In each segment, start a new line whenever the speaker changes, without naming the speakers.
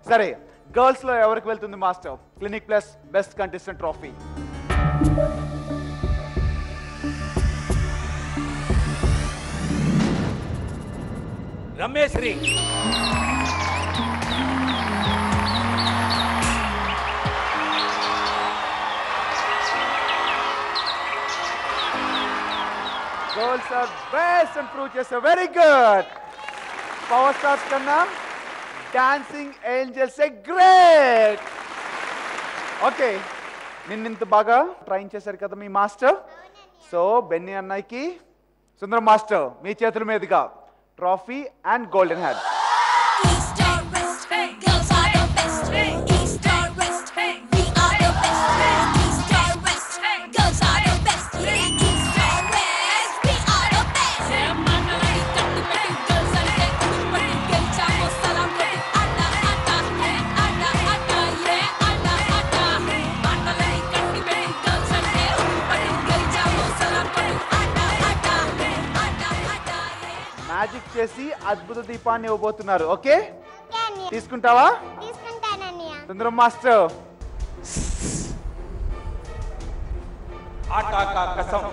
సరే, గర్ల్స్ లో ఎవరికి వెళ్తుంది master clinic plus best contestant trophy?
Rameshri.
Girls are best and prove చేశారు. Very good. పవర్ స్టార్స్ కన్నా dancing angels a great. Okay, నిన్నింత బాగా ట్రైన్ చేశారు కదా మీ మాస్టర్. సో బెన్నీ అన్నయ్యకి సుందరం మాస్టర్ మీ చేతుల మీదుగా trophy and golden hat. Magic చేసి అద్భుత దీపాన్ని ఇవ్వబోతున్నారు. ఓకే, తీసుకుంటావా? సుందరం మాస్టర్.
आटा का कसम,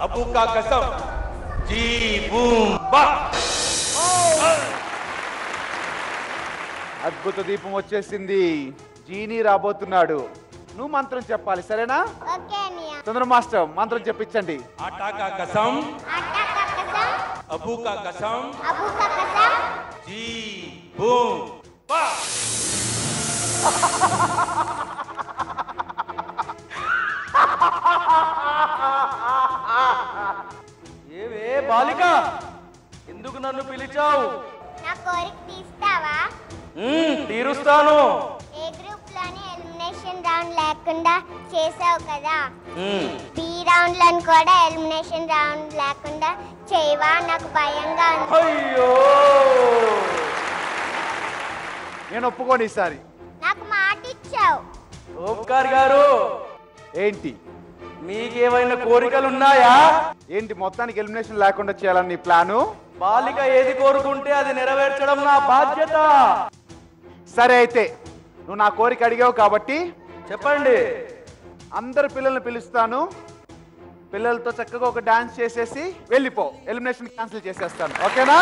अबू का कसम, जी बूम बा.
అద్భుత దీపం వచ్చేసింది. జీనీ రాబోతున్నాడు. నువ్వు మంత్రం చెప్పాలి, సరేనా? సుందరం మాస్టర్ మంత్రం చెప్పించండి.
आटा का कसम, अबू का कसम, जी बूम बा.
ఏవే బాలిక, ఎందుకు నన్ను పిలిచావు?
నా కోరిక తీస్తావా?
తీరుస్తాను.
ఏ గ్రూప్ లోని ఎలిమినేషన్ రౌండ్ లేకుండా చేసావు కదా, బి రౌండ్ లను కూడా ఎలిమినేషన్ రౌండ్ లేకుండా చేయవా? నాకు భయంగా ఉంది.
అయ్యో,
నేను ఒప్పుకోను ఈసారి.
నాకు మాట ఇచ్చావు.
ఓంకార్ గారు,
ఏంటి
మీకేమైనా కోరికలు ఉన్నాయా?
ఏంటి మొత్తానికి ఎలిమినేషన్ లేకుండా చేయాలని నీ ప్లాను?
బాలిక ఏది కోరుకుంటే అది నెరవేర్చడం నా బాధ్యత.
సరే, అయితే నువ్వు నా కోరిక అడిగావు కాబట్టి
చెప్పండి.
అందరు పిల్లల్ని పిలుస్తాను. పిల్లలతో చక్కగా ఒక డాన్స్ చేసేసి వెళ్ళిపో. ఎలిమినేషన్ క్యాన్సిల్ చేసేస్తాను. ఓకేనా?